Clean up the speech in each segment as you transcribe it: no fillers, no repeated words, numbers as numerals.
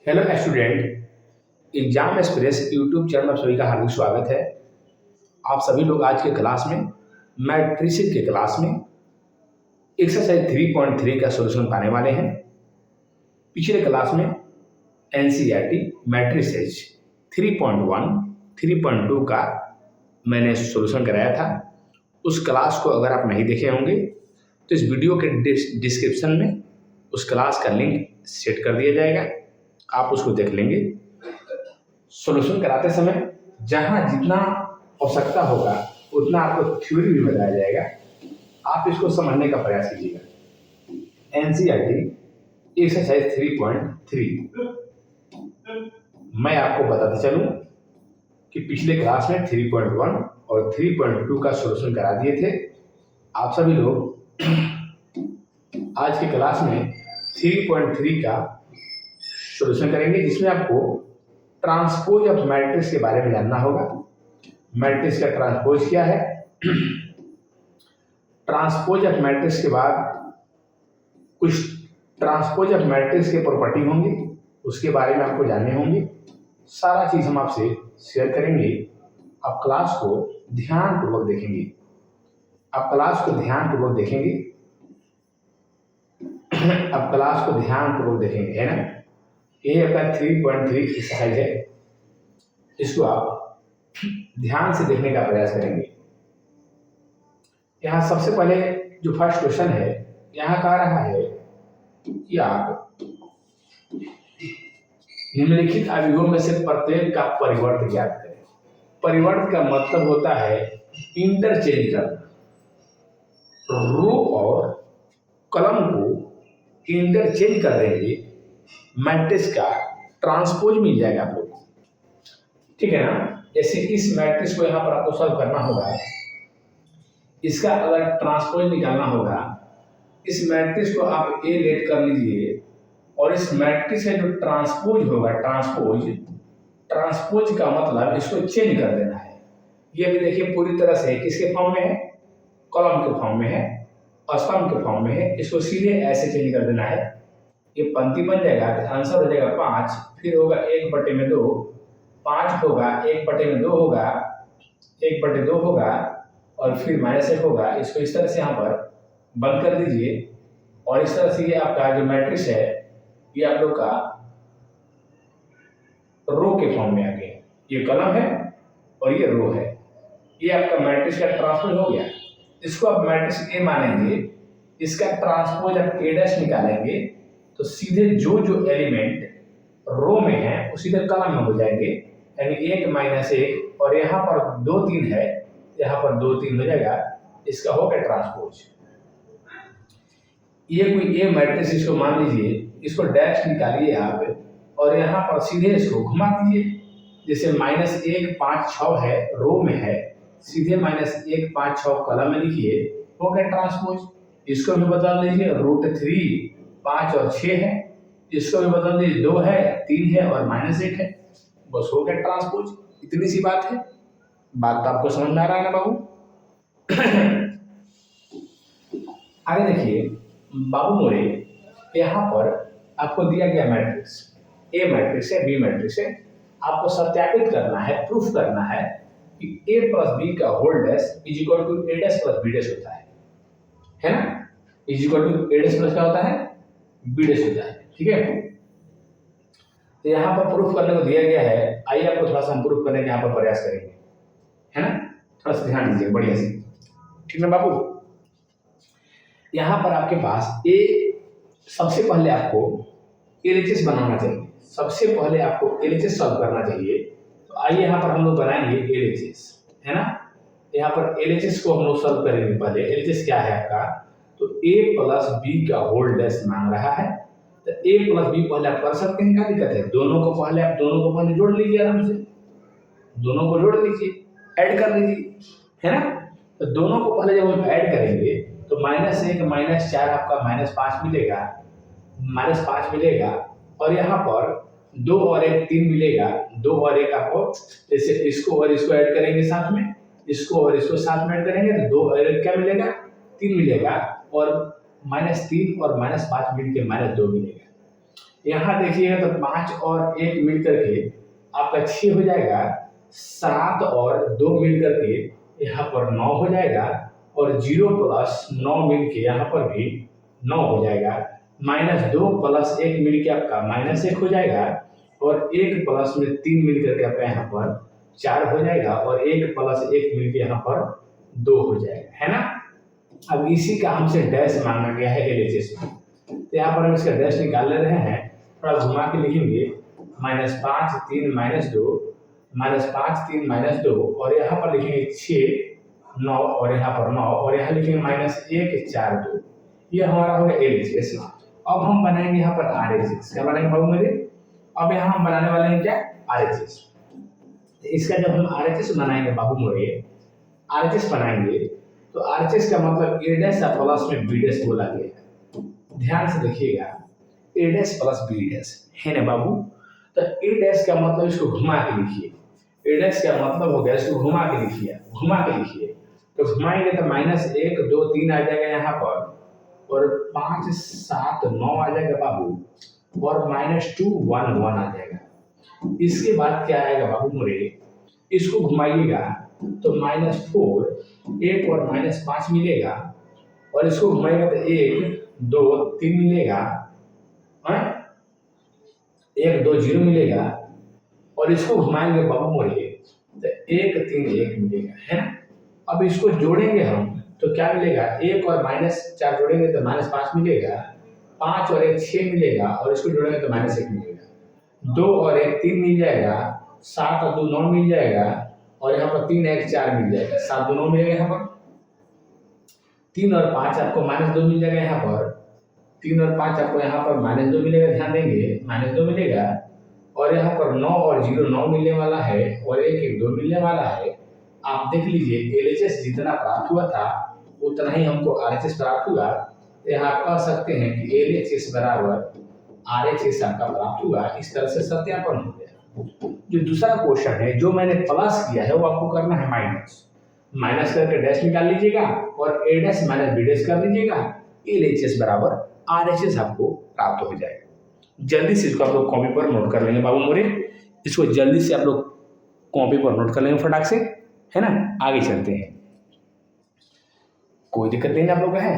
Hello student. Exam express YouTube channel में आप सभी का हार्दिक स्वागत है। आप सभी लोग आज के क्लास में मैट्रिसेस के क्लास में एक्सरसाइज 3.3 का सॉल्यूशन पाने वाले हैं। पिछले क्लास में एनसीईआरटी मैट्रिसेस 3.1 3.2 का मैंने सॉल्यूशन कराया था। उस क्लास को अगर आप नहीं देखे होंगे तो इस वीडियो के डिस्क्रिप्शन में उस क्लास का लिंक सेट कर दिया जाएगा, आप उसको देख लेंगे। सॉल्यूशन कराते समय जहाँ जितना आवश्यकता होगा उतना आपको थ्योरी भी बताया जाएगा, आप इसको समझने का प्रयास कीजिएगा। एनसीईआरटी एक्सरसाइज 3.3 मैं आपको बताते चलूं कि पिछले क्लास में 3.1 और 3.2 का सॉल्यूशन करा दिए थे। आप सभी लोग आज की क्लास में 3.3 का सॉल्यूशन करेंगे, जिसमें आपको ट्रांसपोज ऑफ मैट्रिक्स के बारे में जानना होगा। मैट्रिक्स का ट्रांसपोज क्या है, ट्रांसपोज ऑफ मैट्रिक्स के बाद कुछ ट्रांसपोज ऑफ मैट्रिक्स के प्रॉपर्टी होंगी, उसके बारे में आपको जानने होंगे। सारा चीज हम आपसे शेयर करेंगे। आप क्लास को ध्यानपूर्वक देखेंगे, आप क्लास को ध्यानपूर्वक देखेंगे, आप क्लास को ध्यानपूर्वक देखेंगे, है ना। ये आपका 3.3 एक्सरसाइज है, इसको आप ध्यान से देखने का प्रयास करेंगे। यहाँ सबसे पहले जो फर्स्ट क्वेश्चन है, यहाँ कह रहा है कि आप निम्नलिखित अवयवों में से प्रत्येक का परिवर्त ज्ञात करें। परिवर्त का मतलब होता है इंटरचेंज करना। रो और कॉलम को इंटरचेंज कर देंगे, मैट्रिक्स का ट्रांसपोज मिल जाएगा आप लोग को, ठीक है ना। जैसे इस मैट्रिक्स को यहाँ पर आपको सॉल्व करना होगा, इसका अगर ट्रांसपोज निकालना होगा, इस मैट्रिक्स को आप ए लेट कर लीजिए और इस मैट्रिक्स का जो ट्रांसपोज होगा, ट्रांसपोज का मतलब इसको चेंज कर देना है। ये भी देखिए पूरी तरह से किसके फॉर्म में है, कॉलम के फॉर्म में है, स्तंभ के फॉर्म में है। इसको सीधे ऐसे चेंज कर देना है। ये पंक्ति बन जाएगा तो आंसर हो जाएगा 5, फिर होगा 1/2, 5 होगा 1/2 होगा, 1/2 होगा और फिर -1 होगा। इसको इस तरह से यहाँ पर बंद कर दीजिए और इस तरह से ये आपका जो मैट्रिक्स है ये आप लोग का रो के फॉर्म में आ गया। ये कॉलम है और ये रो है। ये आपका मैट्रिक्स का ट्रांसपोज हो गया। इसको आप मैट्रिक्स ए मानेंगे, इसका ट्रांसपोज आप A' निकालेंगे तो सीधे जो जो एलिमेंट रो में है वो सीधे कॉलम में हो जाएंगे, यानी 1 - 1 और यहाँ पर 2 3 है, यहाँ पर 2 3 हो जाएगा। इसका हो गया ट्रांसपोज। ये कोई ए मैट्रिक्स इसको मान लीजिए, इसको डैश निकालिए आप और यहाँ पर सीधे इसको घुमा दीजिए। जैसे -1 5 6 है, रो में है, सीधे -1 5 6 कॉलम में लिखिए, हो गया ट्रांसपोज। इसको भी बदल लीजिए, √3 5 और 6 है, इसको भी बदल दीजिए, 2 है 3 है और -1 है, बस हो गया ट्रांसपोज। इतनी सी बात है। बात तो आपको समझ में आ रहा है ना बाबू। आगे देखिए बाबू मोरे, यहाँ पर आपको दिया गया मैट्रिक्स ए मैट्रिक्स है, बी मैट्रिक्स है। आपको सत्यापित करना है, प्रूफ करना है कि a + b का होल डैश = a' + b' होता है ना। = क्या होता है, b' होता है, ठीक है। तो यहाँ पर प्रूफ करने को दिया गया है। आइए आपको थोड़ा सा हम प्रूफ करने का यहाँ पर प्रयास करेंगे, है ना। थोड़ा सा ध्यान दीजिए, बढ़िया से, ठीक है बाबू। यहाँ पर आपके पास ए, सबसे पहले आपको एलएचएस बनाना चाहिए, सबसे पहले आपको एलएचएस सॉल्व करना चाहिए। तो आइए यहाँ पर हम लोग बनाएंगे एलएचएस, है ना। यहाँ पर एलएचएस को हम लोग सॉल्व करेंगे। पहले एलएचएस क्या है आपका, तो a + b का होल डैश मांग रहा है। तो a + b पहले आप कर सकते हैं, क्या दिक्कत है। दोनों को पहले जोड़ लीजिए, आराम से दोनों को जोड़ लीजिए, ऐड कर लीजिए, है ना। तो दोनों को पहले जब हम ऐड करेंगे तो -1 - 4 आपका -5 मिलेगा, -5 मिलेगा और यहाँ पर 2 और 1 3 मिलेगा। 2 और 1 आपको, जैसे इसको और इसको ऐड करेंगे साथ में, इसको और इसको साथ में ऐड करेंगे तो 2 और 1 क्या मिलेगा, 3 मिलेगा और -3 और -5 मिल के -2 मिलेगा। यहाँ देखिएगा तो 5 और 1 मिल करके आपका 6 हो जाएगा, 7 और 2 मिल करके यहाँ पर 9 हो जाएगा, और 0 प्लस 9 मिल के यहाँ पर भी 9 हो जाएगा, -2 प्लस 1 मिल के आपका -1 हो जाएगा, और 1 प्लस में 3 मिल करके आपका यहाँ पर 4 हो जाएगा, और 1 प्लस 1 मिल के यहाँ पर 2 हो जाएगा, है ना। अब इसी का हमसे डैश मांगा गया है LHS में, तो यहाँ पर हम इसका डैश निकाल ले रहे हैं, थोड़ा घुमा के लिखेंगे, -5 3 -2, -5 3 -2, और यहाँ पर लिखेंगे 6 9, और यहाँ पर 9, और यहाँ लिखेंगे -1 4 2। ये हमारा हो गया LHS। अब हम बनाएंगे यहाँ पर RHS। क्या बनाएंगे बाबू मेरे? अब यहाँ हम बनाने वाले हैं क्या? RHS। इसका जब हम RHS बनाएंगे बाबू मेरे, RHS बनाएंगे तो RHS का मतलब A डैश प्लस में B डैश बोला गया है। ध्यान से देखिएगा, A dash plus B dash है ना बाबू। तो A डैश का मतलब इसको घुमा के लिखिए, A डैश का मतलब हो गया इसको घुमा के लिखिए, घुमा के लिखिए। तो घुमाएंगे तो -1 2 3 आ जाएगा यहाँ पर, और 5 7 9 आ जाएगा बाबू, और -2 1 1 आ जाएगा। इसके बाद क्या आएगा बाबू मोरे? इसको घुमाइएगा तो -4 1 और -5 मिलेगा, और इसको घुमाएगा तो 1 2 3 मिलेगा, 1 2 0 मिलेगा, और इसको घुमाएंगे बाबू मोरे तो 1 3 1 मिलेगा, है ना। अब इसको जोड़ेंगे हम तो क्या मिलेगा? 1 और -4 जोड़ेंगे तो -5 मिलेगा, 5 और 1 6 मिलेगा, और इसको जोड़ेंगे तो -1 मिलेगा, 2 और 1 3 मिल जाएगा, 7 और 2 9 मिल जाएगा, और यहाँ पर 3 1 4 मिल जाएगा, 7 2 9 मिलेगा यहाँ पर। 3 और 5 आपको -2 मिल जाएगा यहाँ पर, 3 और 5 आपको यहाँ पर -2 मिलेगा, ध्यान देंगे -2 मिलेगा, और यहाँ पर 9 और 0 9 मिलने वाला है, और 1 1 2 मिलने वाला है। आप देख लीजिए LHS जितना प्राप्त हुआ था उतना ही हमको RHS प्राप्त हुआ। यहाँ आप कह सकते हैं कि LHS बराबर RHS आपका प्राप्त हुआ। इस तरह से सत्यापन हो गया। जो दूसरा क्वेश्चन है जो मैंने प्लस किया है वो आपको करना है माइनस करके डैश निकाल लीजिएगा, और A dash minus B dash कर लीजिएगा, LHS बराबर RHS आपको प्राप्त हो जाएगा। जल्दी से इसको आप लोग कॉपी पर नोट कर लेंगे बाबू मोरे, इसको जल्दी से आप लोग कॉपी पर नोट कर लेंगे फटाक से, है ना। आगे चलते हैं, कोई दिक्कत नहीं आप लोग है।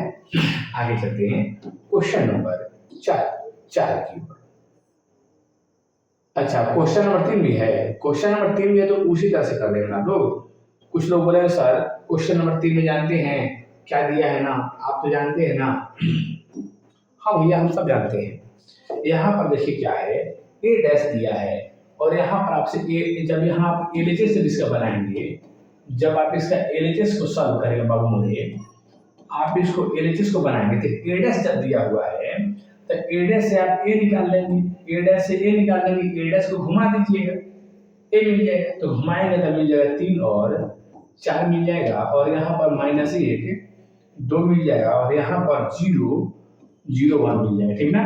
आगे चलते हैं क्वेश्चन नंबर 4 की ओर। अच्छा, क्वेश्चन नंबर 3 भी है, क्वेश्चन नंबर 3 भी है तो उसी तरह से कर लेना आप लोग। कुछ लोग बोले सर क्वेश्चन नंबर 3 में जानते हैं क्या दिया है ना, आप तो जानते हैं ना। हाँ भैया हम सब जानते हैं। यहाँ पर देखिए क्या है, A डैश दिया है, और यहाँ पर आपसे जब यहाँ आप LHS से इसका बनाएंगे, जब आप इसका LHS को सॉल्व करेंगे बाबू मोरे, आप इसको LHS को बनाएंगे तो A डैश जब दिया हुआ है तो A डैश से आप A निकाल लेंगे, A डैश से A निकाल लेंगे, A डैश को घुमा दीजिएगा, A मिल जाएगा, तो घुमाएंगे तो मिल जाएगा 3 और 4 मिल जाएगा, और यहाँ पर -1 2 मिल जाएगा, और यहाँ पर 0 0 1 मिल जाएगा, ठीक ना।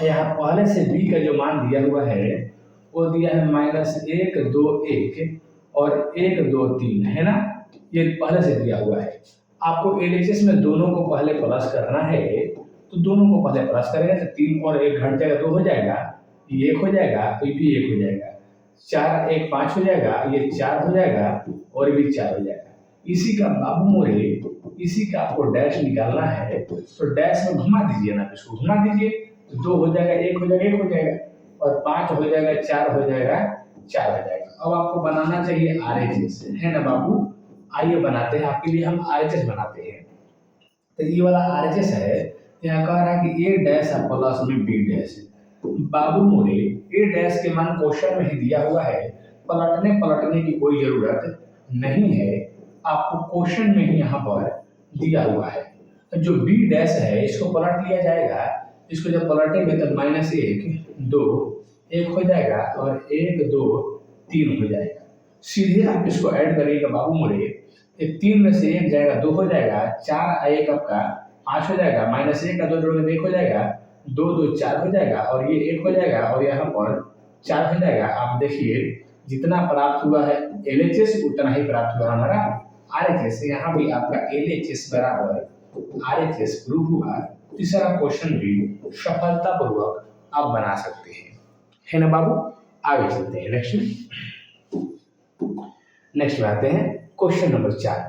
यहाँ पहले से B का जो मान दिया हुआ है वो दिया है -1 2 1 और 1 2 3, है ना। ये पहले से दिया हुआ है। आपको LHS में दोनों को पहले प्लस करना है, तो दोनों को पहले प्लस करेंगे तो 3 और 1 घट जाएगा, 2 हो जाएगा, ये 1 हो जाएगा, तो ये भी 1 हो जाएगा, 4 1 5 हो जाएगा, ये 4 हो जाएगा, और ये भी 4 हो जाएगा। इसी का बाबू मोरे, इसी का आपको डैश निकालना है, तो डैश में घुमा दीजिए ना, इसको घुमा दीजिए तो 2 हो जाएगा, 1 हो जाएगा, 1 हो जाएगा, और 5 हो जाएगा, 4 हो जाएगा, 4 हो जाएगा। अब आपको बनाना चाहिए RHS, है ना बाबू। आइए बनाते हैं, आपके लिए हम RHS बनाते हैं। तो ये वाला RHS है, यहाँ कह रहा है कि A डैश प्लस में B dash. Babu more A dash के मान क्वेश्चन में ही दिया हुआ है, पलटने की कोई जरूरत नहीं है, आपको क्वेश्चन में ही यहाँ पर दिया हुआ है। तो जो B डैश है इसको पलट लिया जाएगा, इसको जब पलटेंगे तो -1 2 1 हो जाएगा, और 1 2 3 हो जाएगा। सीधे आप इसको ऐड करिएगा बाबू मोरे, 3 में से 1 जाएगा, 2 हो जाएगा, 4 1 आपका 5 हो जाएगा, -1 का 2 जोड़ोगे 1 हो जाएगा, 2 2 4 हो जाएगा, और ये 1 हो जाएगा, और यहाँ पर 4 हो जाएगा। आप देखिए जितना प्राप्त हुआ है LHS उतना ही प्राप्त हुआ हमारा RHS। यहाँ भी आपका LHS बराबर RHS प्रूव हुआ। तीसरा क्वेश्चन भी सफलतापूर्वक आप बना सकते हैं, है ना बाबू। आगे चलते हैं नेक्स्ट में आते हैं क्वेश्चन नंबर 4।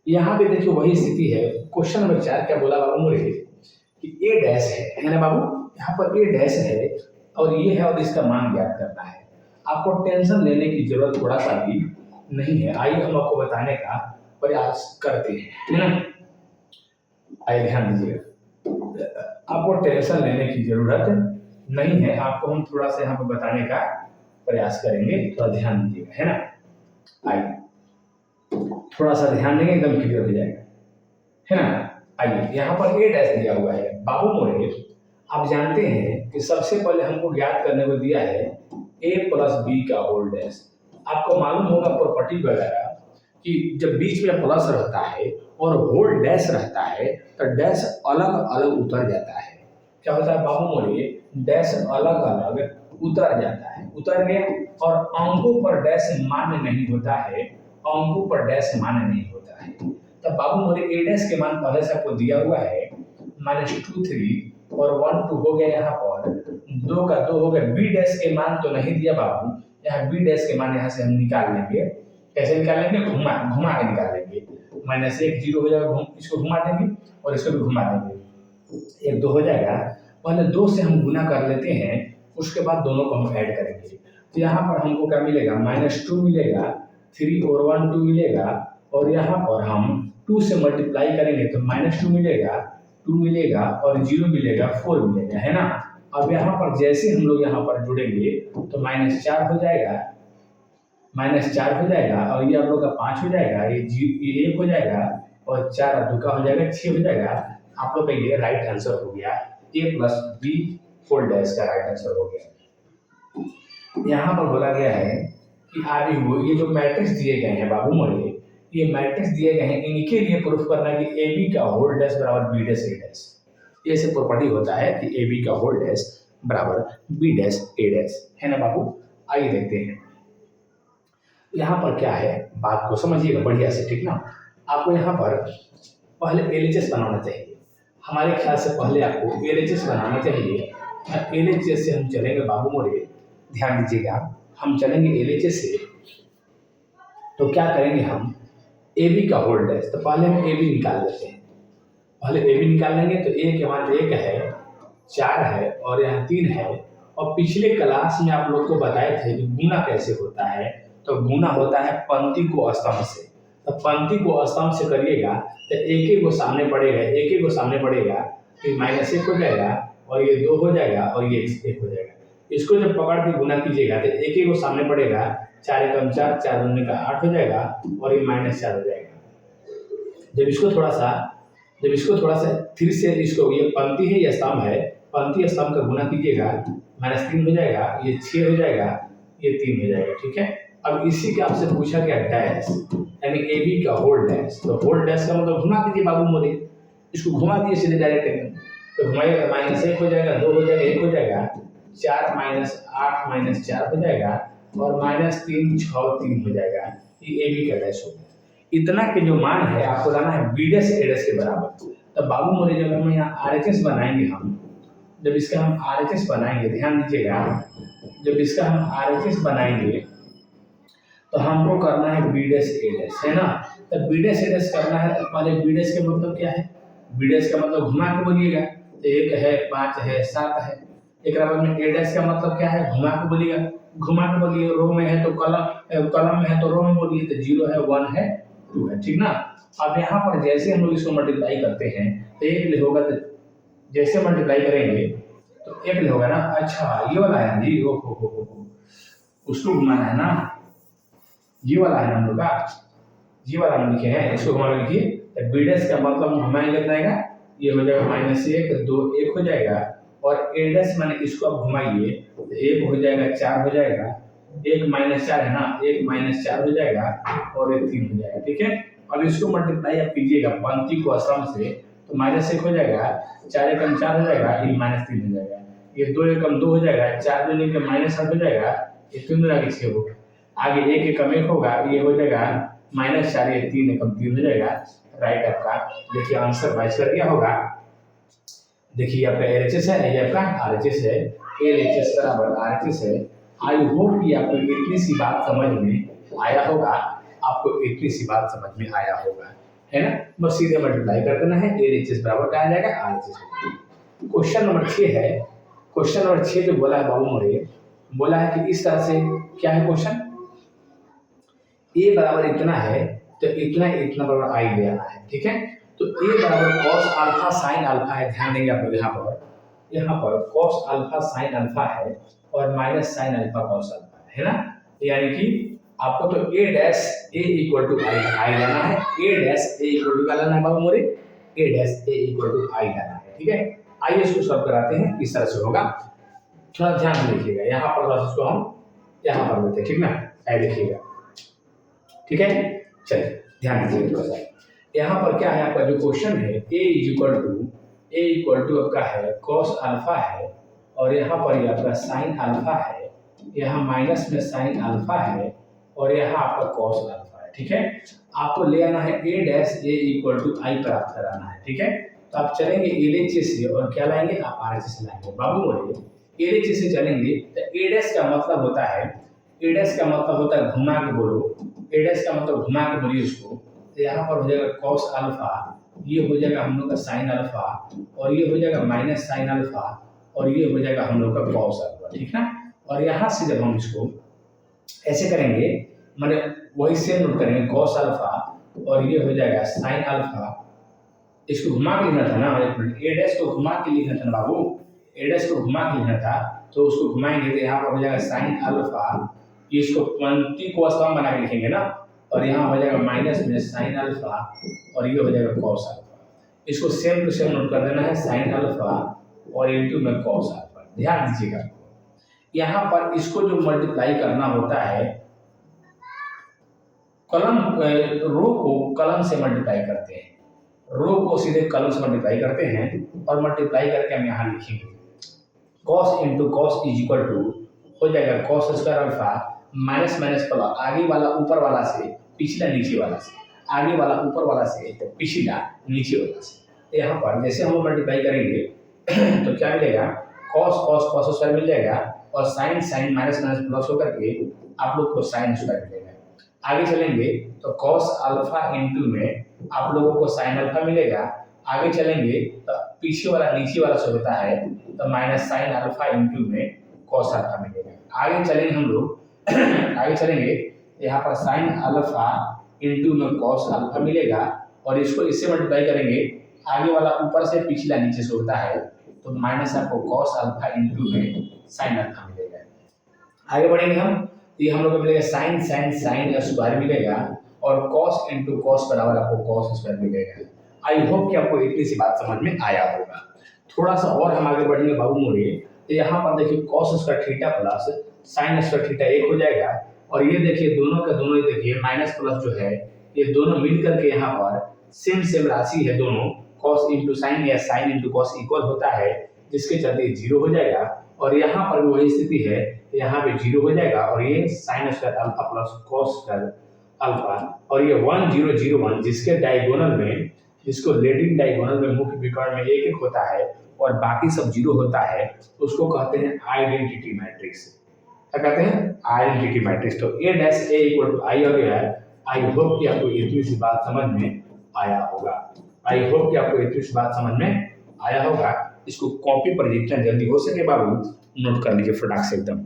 यहाँ पे देखिए वही स्थिति है। क्वेश्चन नंबर 4 क्या बोला बाबू मोरे कि ए डैश है ना बाबू। यहाँ पर ए डैश है और ये है और इसका मान ज्ञात करना है। आपको टेंशन लेने की जरूरत थोड़ा सा भी नहीं है। आइए हम आपको बताने का प्रयास करते हैं, है ना। आइए ध्यान दीजिएगा, आपको टेंशन लेने की जरूरत नहीं है। आपको हम थोड़ा सा यहाँ पर बताने का प्रयास करेंगे, थोड़ा ध्यान दीजिएगा, है ना। आइए थोड़ा सा ध्यान देंगे, एकदम क्लियर हो जाएगा, है ना। आइए यहाँ पर ए डैश दिया हुआ है बाबू मोरे। आप जानते हैं कि सबसे पहले हमको ज्ञात करने को दिया है a प्लस बी का होल डैश। आपको मालूम होगा प्रॉपर्टी वगैरह कि जब बीच में प्लस रहता है और होल डैश रहता है तो डैश अलग अलग उतर जाता है। क्या होता है बाबू मोरे, डैश अलग अलग उतर जाता है, उतर गया और अंकों पर डैश मान्य नहीं होता है, अंकों पर डैश मान्य नहीं होता है। तब बाबू मोरे ए डैश के मान पहले से आपको दिया हुआ है -2 3 और 1 2 हो गया। यहाँ पर 2 का 2 हो गया। बी डैश के मान तो नहीं दिया बाबू, यहाँ बी डैश के मान यहाँ से हम निकाल लेंगे। कैसे निकाल लेंगे, घुमा घुमा के निकाल लेंगे। -1 0 हो जाएगा, इसको घुमा देंगे और इसको भी घुमा देंगे, 1 2 हो जाएगा। पहले 2 से हम गुना कर लेते हैं, उसके बाद दोनों को हम ऐड करेंगे। तो यहाँ पर हमको क्या मिलेगा, -2 मिलेगा, 3 और 1 2 मिलेगा और यहाँ पर हम 2 से मल्टीप्लाई करेंगे तो -2 मिलेगा, 2 मिलेगा और 0 मिलेगा, 4 मिलेगा, है ना। अब यहाँ पर जैसे हम लोग यहाँ पर जुड़ेंगे तो -4 हो जाएगा, -4 हो जाएगा और ये आप लोग का 5 हो जाएगा, ये 1 हो जाएगा और 4 और 2 का हो जाएगा, 6 हो जाएगा। आप लोग का ये राइट आंसर हो गया, a plus B whole dash का राइट आंसर हो गया। यहाँ पर बोला गया है कि आगे ये जो मैट्रिक्स दिए गए हैं बाबू मोरे, ये मैट्रिक्स दिए गए हैं, इनके लिए प्रूफ करना है कि ए बी का होल डैश बराबर बी डैश ए डैश। ये से प्रॉपर्टी होता है कि ए बी का होल डैश बराबर बी डैश ए डैश, है ना बाबू। आइए देखते हैं यहाँ पर क्या है, बात को समझिएगा बढ़िया से, ठीक ना। आपको यहाँ पर पहले एलएचएस बनाना चाहिए। हमारे ख्याल से पहले आपको एलएचएस बनाना चाहिए। एलएचएस से हम चलेंगे बाबू मोरे, ध्यान दीजिएगा, हम चलेंगे एलएचएस से। तो क्या करेंगे हम, ए बी का होल डैश, तो पहले हम ए बी निकाल लेते हैं। पहले ए बी निकाल लेंगे तो ए के मान 1 है, 4 है और यहाँ 3 है। और पिछले क्लास में आप लोग को बताए थे कि गुना कैसे होता है। तो गुना होता है पंक्ति को स्तंभ से। तो पंक्ति को स्तंभ से करिएगा तो एक को सामने पड़ेगा, एक को सामने पड़ेगा तो -1 हो जाएगा और ये 2 हो जाएगा और ये 1 हो जाएगा। इसको जब पकड़ के गुना कीजिएगा तो एक को सामने पड़ेगा, 4 एकम 4, 4 दूनी का 8 हो जाएगा और ये -4 हो जाएगा। जब इसको थोड़ा सा फिर से इसको, ये पंक्ति है या स्तंभ है, पंक्ति स्तंभ का गुना कीजिएगा, -3 हो जाएगा, ये 6 हो जाएगा, ये 3 हो जाएगा, ठीक है। अब इसी के आपसे पूछा गया डैश, यानी ए बी का होल डैश। तो होल डैश का मतलब घुमा दीजिए बाबू मोरे, इसको घुमा दिए सीधे डायरेक्ट एकदम। तो घुमाइएगा -1 हो जाएगा, 2 हो जाएगा, 1 हो जाएगा, 4 -8 -4 हो जाएगा और -3 6 3 हो जाएगा। ये ए बी का डैश हो गया। इतना के जो मान है आपको लाना है बी डैश ए डैश के बराबर। तो बाबू मोरे जब हम यहाँ आरएचएस बनाएंगे, जब इसका हम आरएचएस बनाएंगे, ध्यान दीजिएगा, जब इसका हम आरएचएस बनाएंगे तो हमको करना है बी डैश ए डैश, है ना। तो बी डैश ए डैश करना है तो पहले बी डैश का मतलब क्या है, बी डैश का मतलब घुमा के बोलिएगा। तो 1 है, 5 है, 7 है। एक बाद में ए डैश का मतलब क्या है, घुमा के बोलिएगा, घुमा के बोलिए। रो में है तो कलम में है तो रो में बोलिए। तो 0 है, 1 है, 2 है, ठीक ना। अब यहाँ पर जैसे हम लोग इसको मल्टीप्लाई करते हैं तो 1 होगा, तो जैसे मल्टीप्लाई करेंगे तो 1 होगा ना। अच्छा ये वाला है जी, ओ उसको घुमाना है ना, ये वाला है ना हम लोग का, ये वाला हम लिखे हैं, इसको घुमा के लिखिए। तो बी डैश का मतलब हम घुमाएंगे कितना आएगा, ये हो जाएगा -1 2 1 हो जाएगा और ए डैश माने इसको आप घुमाइए तो 1 हो जाएगा, 4 हो जाएगा, 1 -4 है ना, 1 -4 हो जाएगा और 1 3 हो जाएगा, ठीक है। अब इसको मल्टीप्लाई आप कीजिएगा पंक्ति को स्तंभ से, तो -1 हो जाएगा, 4 एकम 4 हो जाएगा, ये -3 हो जाएगा, ये 2 एकम 2 हो जाएगा, 4 दूनी का -8 हो जाएगा, ये 3 दूनी का 6 होगा, आगे 1 एकम 1 होगा, ये हो जाएगा -4, ये 3 एकम 3 हो जाएगा। राइट आपका देखिए आंसर मैच कर गया होगा। देखिए आपका एलएचएस है, ये आपका आरएचएस है। LHS बराबर RHS है। आई होप कि आपको इतनी सी बात समझ में आया होगा, आपको इतनी सी बात समझ में आया होगा, है ना। बस सीधे मल्टीप्लाई कर देना है, LHS बराबर क्या आ जाएगा, RHS। क्वेश्चन नंबर 6 है। क्वेश्चन नंबर 6 जो बोला है बाबू मोरे, बोला है कि इस तरह से क्या है क्वेश्चन, ए बराबर इतना है तो इतना बराबर आई ले आना है, ठीक है। तो ए बराबर कॉस अल्फा साइन अल्फा है, ध्यान देंगे आप लोग यहाँ पर कॉस अल्फा साइन अल्फा है और minus sine alpha cos alpha है ना। यानी कि आपको तो ए डैश ए इक्वल टू आई लाना है, A dash A equal to क्या लाना है बाबू मोरे, ए डैश ए इक्वल टू आई लाना है, ठीक है। आइए इसको सॉल्व कराते हैं, इस तरह से होगा। थोड़ा ध्यान से देखिएगा, यहाँ पर बस इसको हम यहाँ पर लेते हैं, ठीक ना, ऐ देखिएगा, ठीक है। चलिए ध्यान दीजिए थोड़ा सा, यहाँ पर क्या है आपका जो क्वेश्चन है, ए इक्वल टू आपका है कॉस अल्फा है और यहाँ पर ये आपका साइन अल्फा है, यहाँ माइनस में साइन अल्फा है और यहाँ आपका कॉस अल्फा है, ठीक है। आपको ले आना है A dash A equal to आई प्राप्त कराना है, ठीक है। तो आप चलेंगे LHS से और क्या लाएंगे, आप RHS से लाएंगे। बाबू बोले LHS से चलेंगे तो ए डैश का मतलब होता है, ए डैश का मतलब होता है घुमा के बोलो, ए डैश का मतलब घुमा के बोलिए उसको। तो यहाँ पर हो जाएगा कॉस अल्फा, ये हो जाएगा हम लोग का साइन अल्फा और ये हो जाएगा माइनस साइन अल्फा और ये हो जाएगा हम लोग का कॉस अल्फा, ठीक ना। और यहाँ से जब हम इसको ऐसे करेंगे, मतलब वही सेम नोट करेंगे कॉस अल्फा और ये हो जाएगा साइन अल्फा। इसको घुमा के लिखना था ना, ए डैश को घुमा के लिखना था ना बाबू, ए डैश को घुमा के लिखना था, तो उसको घुमाएंगे तो यहाँ पर हो जाएगा साइन अल्फा, इसको पंक्ति को स्तंभ बना के लिखेंगे ना, और यहाँ हो जाएगा माइनस में साइन अल्फा और ये हो जाएगा कॉस अल्फा। इसको सेम टू सेम नोट कर देना है, साइन अल्फा और इनटू में कॉस अल्फा। ध्यान दीजिएगा, यहाँ पर इसको जो मल्टीप्लाई करना होता है, कलम रो को कलम से मल्टीप्लाई करते हैं, रो को सीधे कलम से मल्टीप्लाई करते हैं और मल्टीप्लाई करके हम यहाँ लिखेंगे cos into cos is equal to हो जाएगा cos square alpha minus minus plus, आगे वाला ऊपर वाला से पिछला नीचे वाला से, आगे वाला ऊपर वाला से पिछला नीचे वाला से। तो यहाँ पर जैसे हम मल्टीप्लाई करेंगे तो क्या मिलेगा, कॉस कॉस कॉस स्क्वायर मिल जाएगा और sine sine minus minus plus होकर के आप लोग को साइन स्क्वायर मिलेगा। आगे चलेंगे तो कॉस अल्फा इंटू में आप लोगों को साइन अल्फा मिलेगा। आगे चलेंगे तो पीछे वाला नीचे वाला से होता है तो माइनस साइन अल्फा इंटू में कॉस अल्फा मिलेगा। आगे चलेंगे हम लोग आगे चलेंगे यहाँ पर साइन अल्फा इंटू में कॉस अल्फा मिलेगा और इसको इससे मल्टीप्लाई करेंगे, आगे वाला ऊपर से पिछला नीचे से होता है तो माइनस आपको कॉस अल्फा इंटू में साइन अल्फा मिलेगा। आगे बढ़ेंगे हम, ये हम लोग को मिलेगा साइन साइन साइन स्क्वायर मिलेगा और कॉस इंटू कॉस बराबर आपको कॉस स्क्वायर मिलेगा। आई होप कि आपको इतनी सी बात समझ में आया होगा। थोड़ा सा और हम आगे बढ़ेंगे बाबू मोरे, तो यहाँ पर देखिए cos square theta plus sine square theta एक हो जाएगा और ये देखिए दोनों का दोनों, देखिए माइनस प्लस जो है ये दोनों मिल करके यहाँ पर सेम सेम राशि है दोनों, कॉस इंटू साइन या साइन इंटू कॉस इक्वल होता है, जिसके चलते जीरो हो जाएगा और यहाँ पर भी वही स्थिति है, यहाँ पे जीरो हो जाएगा और ये sine square alpha plus cos square alpha और ये 1 0 0 1 जिसके डायगोनल में, जिसको लीडिंग डायगोनल में मुख्य विकर्ण में एक एक होता है और बाकी सब जीरो होता है, उसको कहते हैं आइडेंटिटी मैट्रिक्स। क्या कहते हैं, आइडेंटिटी मैट्रिक्स। तो ए डैश ए इक्वल टू आई हो गया है। आई होप कि आपको इतनी सी बात समझ में आया होगा। आई होप कि आपको इतनी सी बात समझ में आया होगा। इसको कॉपी पर जितना जल्दी हो सके बाबू नोट कर लीजिए फटाक से एकदम,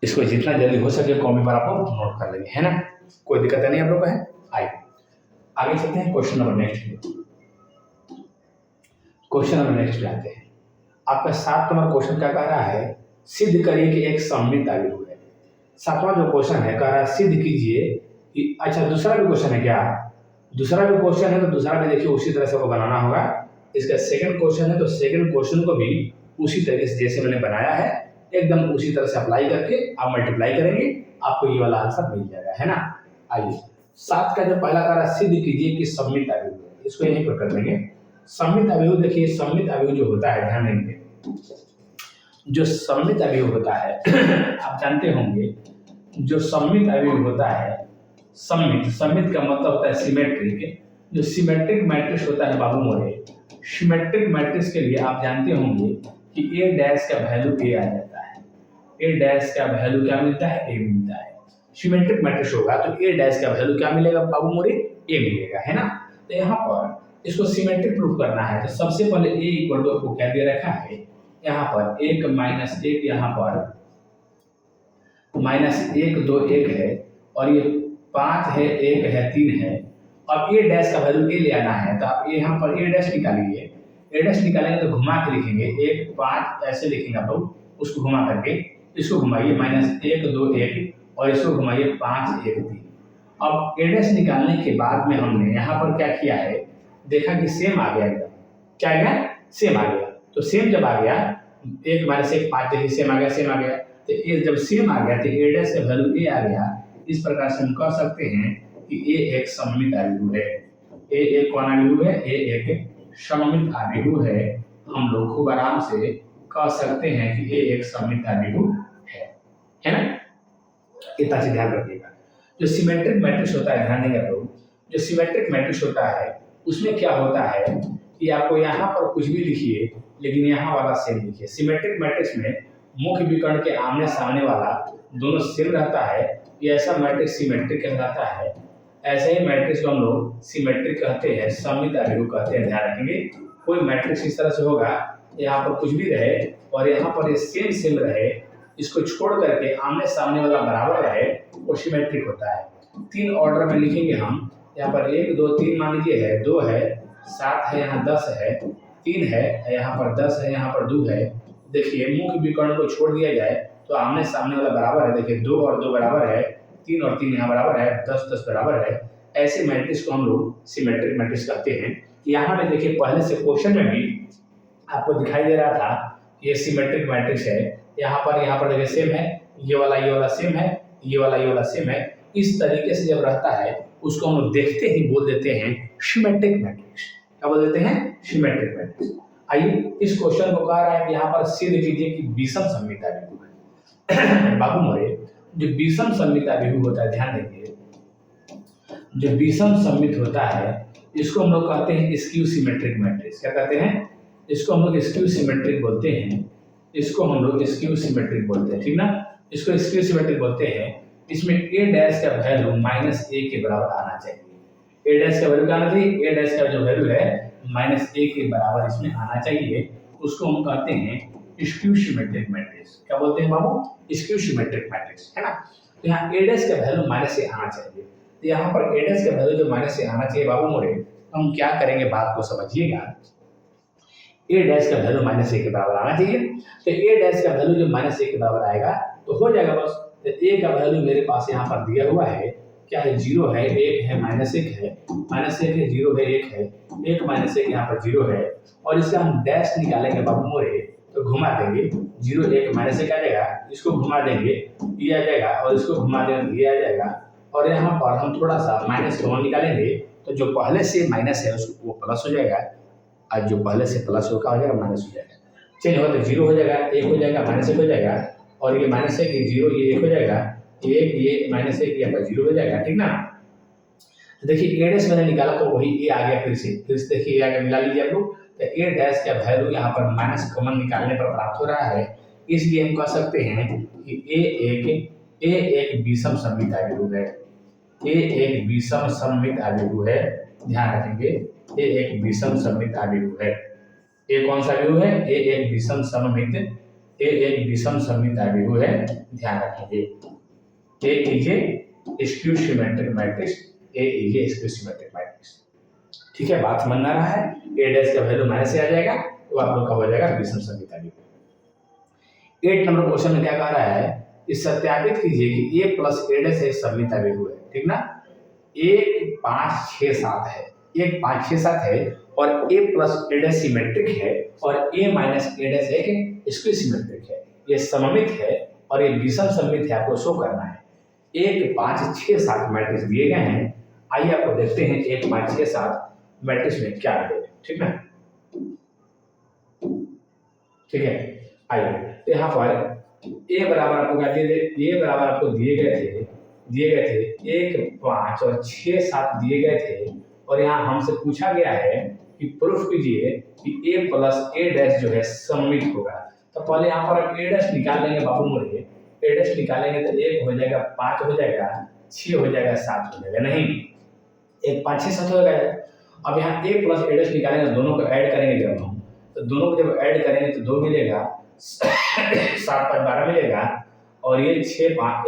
इसको जितना जल्दी हो सके कॉपी पर आप नोट कर लेंगे, है ना, कोई दिक्कत नहीं आप लोग को है। आइए आगे चलते हैं, question number next question number next पे आते हैं। आपका 7 नंबर क्वेश्चन क्या कह रहा है, सिद्ध करिए कि एक सममित अवयव है। 7वां जो क्वेश्चन है कह रहा है सिद्ध कीजिए कि, अच्छा दूसरा भी क्वेश्चन है क्या, दूसरा भी क्वेश्चन है तो दूसरा भी देखिए उसी तरह से वो बनाना होगा। इसका सेकंड क्वेश्चन है तो सेकंड क्वेश्चन को भी उसी तरीके से जैसे मैंने बनाया है एकदम उसी तरह से अप्लाई करके आप मल्टीप्लाई करेंगे, आपको ये वाला आंसर मिल जाएगा, है ना। आइए 7 का जो पहला कार्य सिद्ध कीजिए कि सममित अवयव है, इसको यहीं पर कर देंगे। सममित अवयव, देखिए सममित अवयव जो होता है, ध्यान देंगे जो सममित अवयव होता है आप जानते होंगे, जो सममित अवयव होता है, सममित सममित का मतलब होता है सिमेट्रिक। जो सिमेट्रिक मैट्रिक्स होता है बाबू मोरे, सिमेट्रिक मैट्रिक्स के लिए आप जानते होंगे कि ए डैश का वैल्यू ए आ जाता है, ए डैश का वैल्यू क्या मिलता है, ए मिलता है। सिमेट्रिक मैट्रिक्स होगा तो ए डैश का वैल्यू क्या मिलेगा बाबू मोरे, ए मिलेगा, है ना। तो यहाँ पर इसको सिमेट्रिक प्रूफ करना है तो सबसे पहले ए इक्वल टू आपको क्या दे रखा है, यहाँ पर 1 माइनस 1, यहाँ पर माइनस 1 2 1 है, और ये 5 है, 1 है, 3 है। अब ए डैश का वैल्यू ए ले आना है तो आप यहाँ पर ए डैश निकालिए, ए डैश निकालेंगे तो घुमा के लिखेंगे 1 5 ऐसे लिखेंगे आप लोग, उसको घुमा करके इसको घुमाइए माइनस 1 2 1 और इसको घुमाइए 5 1 3। अब ए डैश निकालने के बाद में हमने यहाँ पर क्या किया है, देखा कि सेम आ गया, एकदम क्या आ गया, सेम आ गया। तो सेम जब आ गया 1 माइनस 1 5 देखिए सेम आ गया, सेम आ गया। तो ए जब सेम आ गया तो ए डैश का वैल्यू ए आ गया। इस प्रकार से हम कह सकते हैं कि ए एक सममित आव्यूह है, ए एक कौन आव्यूह है, ए एक सममित आव्यूह है। हम लोग खूब आराम से कह सकते हैं कि ए एक सममित आव्यूह है ना। इतना से ध्यान रखिएगा। जो सिमेट्रिक मैट्रिक्स होता है, ध्यान देंगे आप लोग, जो सिमेट्रिक मैट्रिक्स होता है उसमें क्या होता है कि आपको यहाँ पर कुछ भी लिखिए लेकिन यहाँ वाला सेम लिखिए। सिमेट्रिक मैट्रिक्स में मुख्य विकर्ण के आमने सामने वाला दोनों सेम रहता है, ये ऐसा मैट्रिक्स सिमेट्रिक कहलाता है। ऐसे ही मैट्रिक्स को हम लोग सिमेट्रिक कहते हैं, सममित आव्यूह कहते हैं। ध्यान रखेंगे, कोई मैट्रिक्स इस तरह से होगा, यहाँ पर कुछ भी रहे और यहाँ पर ये सेम सेम रहे, इसको छोड़ करके आमने सामने वाला बराबर रहे, वो सिमेट्रिक होता है। 3 ऑर्डर में लिखेंगे हम, यहाँ पर 1 2 3 मान लीजिए है, 2 है, 7 है, यहाँ 10 है, 3 है, यहाँ पर 10 है, यहाँ पर 2 है। देखिए मुख्य विकर्ण को छोड़ दिया जाए तो आमने सामने वाला बराबर है। देखिए 2 और 2 बराबर है, 3 और 3 यहाँ बराबर है, 10 10 बराबर है। ऐसे मैट्रिक्स को हम लोग सिमेट्रिक मैट्रिक्स कहते हैं। यहाँ में देखिए पहले से क्वेश्चन में भी आपको दिखाई दे रहा था ये सिमेट्रिक मैट्रिक्स है। यहाँ पर देखिए सेम है, ये वाला सेम है, ये वाला सेम है। इस तरीके से जब रहता है उसको हम लोग देखते ही बोल देते हैं सिमेट्रिक मैट्रिक्स। क्या बोल देते हैं, सिमेट्रिक मैट्रिक्स। आइए इस क्वेश्चन को कह रहा है कि यहाँ पर सिद्ध कीजिए कि विषम सममित आव्यूह है। बाबू मोरे, जो विषम सममित आव्यूह होता है, ध्यान देंगे, जो विषम सममित होता है इसको हम लोग कहते हैं स्क्यू सिमेट्रिक मैट्रिक्स। क्या कहते हैं, इसको हम लोग स्क्यू सिमेट्रिक बोलते हैं, इसको हम लोग स्क्यू सिमेट्रिक बोलते हैं, ठीक ना। इसको स्क्यू सिमेट्रिक बोलते हैं। इसमें ए डैश का वैल्यू -a के बराबर आना चाहिए। ए डैश का वैल्यू क्या आना चाहिए, ए डैश का जो वैल्यू है -a के बराबर इसमें आना चाहिए। उसको हम कहते हैं स्क्यू सिमेट्रिक मैट्रिक्स। क्या बोलते हैं बाबू, स्क्यू सिमेट्रिक मैट्रिक्स, है ना। तो यहाँ ए डैश का वैल्यू -a आना चाहिए। तो यहाँ पर ए डैश का वैल्यू जो -a आना चाहिए बाबू मोरे, हम क्या करेंगे, बात को समझिएगा। ए डैश का वैल्यू -a के बराबर आना चाहिए। तो ए डैश का वैल्यू जो -a के बराबर आएगा तो हो जाएगा बस। तो ए का वैल्यू मेरे पास यहाँ पर दिया हुआ है, क्या है, 0 है, 1 है, -1 है, -1 है, 0 है, 1 है, 1 -1 यहाँ पर 0 है। और इसका हम डैश निकालेंगे बाबू मोरे तो घुमा देंगे, 0 1 -1 आ जाएगा, इसको घुमा देंगे ये आ जाएगा, और इसको घुमा देंगे ये आ जाएगा। और यहाँ पर हम थोड़ा सा माइनस कॉमन निकालेंगे तो जो पहले से माइनस है उसको वो प्लस हो जाएगा, और जो पहले से प्लस होगा हो जाएगा माइनस हो जाएगा। चेंज होगा तो 0 हो जाएगा, 1 हो जाएगा, -1 हो जाएगा, और ये -1 0 ये 1 हो जाएगा, ये -1 यहाँ पर 0 हो जाएगा, ठीक ना। तो देखिए ए डैश मैंने निकाला तो वही ए आ गया, फिर से देखिए आगे मिला लीजिए आप लोग। तो ए डैश का वैल्यू यहाँ पर माइनस कॉमन निकालने पर प्राप्त हो रहा है। इसलिए हम कह सकते हैं कि ए एक विषम सममित आव्यूह है, ए एक विषम सममित आव्यूह है। ध्यान रखेंगे, ए एक विषम सममित आव्यूह है। ए कौन सा आव्यूह है, ए एक विषम सममित, ए एक विषम सममित आव्यूह है। ध्यान रखेंगे, A is a skew symmetric matrix, A is a skew symmetric matrix. ठीक है, बात समझ में आ रहा है। ए डैश का वैल्यू -a आ जाएगा तो आप लोग का हो जाएगा विषम सममित आव्यूह। 8 नंबर क्वेश्चन में क्या कह रहा है, इस सत्यापित कीजिए कि a प्लस a डैश एक सममित आव्यूह है, ठीक ना। 1 5 6 7 है, 1 5 6 7 है, और a plus a dash symmetric है, और a माइनस a डैश एक स्क्यू सिमेट्रिक है। ये सममित है और ये विषम सममित है, आपको शो करना है। 1 5 6 7 मैट्रिक्स दिए गए हैं। आइए आपको देखते हैं 1 5 6 7 मैट्रिक्स में क्या है, ठीक ना। ठीक है, आइए तो यहाँ पर ए बराबर आपको क्या दिए थे, ए बराबर आपको दिए गए थे 1 5 और 6 7 दिए गए थे। और यहाँ हमसे पूछा गया है कि प्रूफ कीजिए कि a प्लस a डैश जो है सममित होगा। तो पहले यहाँ पर हम a डैश निकाल लेंगे बाबू मोरे, a डैश निकालेंगे तो 1 हो जाएगा, 5 हो जाएगा, 6 हो जाएगा, 7 हो जाएगा, नहीं 1 5 6 7 हो जाएगा। अब यहाँ a प्लस a डैश निकालेंगे, दोनों को ऐड करेंगे जब हम, तो दोनों को जब ऐड करेंगे तो 2 मिलेगा, 7 5 12 मिलेगा, और ये 6 5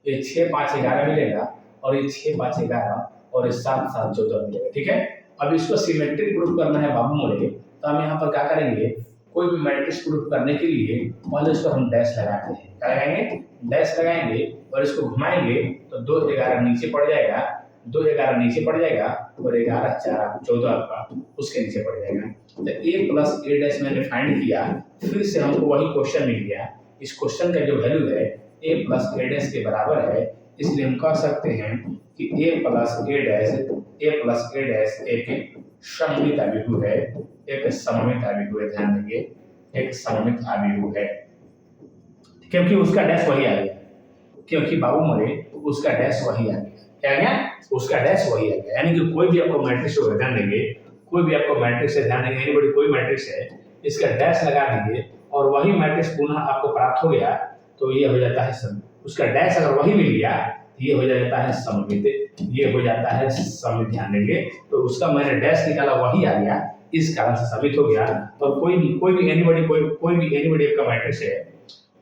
ये 6 5 11 मिलेगा, और ये 6 5 11, और ये 7 7 14 मिलेगा। ठीक है, अब इसको सिमेट्रिक प्रूफ करना है बाबू मोरे, तो हम यहाँ पर क्या करेंगे, कोई भी मैट्रिक्स प्रूफ करने के लिए पहले इस पर हम डैश लगाते हैं। क्या लगाएंगे, डैश लगाएंगे, और इसको घुमाएंगे तो 2 11 नीचे पड़ जाएगा, 2 11 नीचे पड़ जाएगा, और 11 4 14 का उसके नीचे पड़ जाएगा। तो a प्लस a डैश मैंने फाइंड किया, फिर से हमको वही क्वेश्चन मिल गया। इस क्वेश्चन का जो वैल्यू है a प्लस a डैश के बराबर है, इसलिए हम कह सकते हैं कि a प्लस a डैश एक सममित अभिभु है, एक सममित अभिभु है। ध्यान देंगे, एक सममित अभिभु है, क्योंकि उसका डैश वही आ गया, क्योंकि बाबू मोरे उसका डैश वही आ गया। क्या आ गया, उसका डैश वही आ गया। यानी कि कोई भी आपको मैट्रिक्स को ध्यान देंगे, कोई भी आपको मैट्रिक्स से ध्यान देंगे, एनीबॉडी कोई मैट्रिक्स है, इसका डैश लगा दीजिए और वही मैट्रिक्स पुनः आपको प्राप्त हो गया, तो ये हो जाता है सममित। उसका डैश अगर वही मिल गया, ये हो जाता है सममित, ये हो जाता है सममित। ध्यान देंगे, तो उसका मैंने डैश निकाला वही आ गया, इस कारण से सममित हो गया। और कोई भी एनीबॉडी आपका मैट्रिक्स है,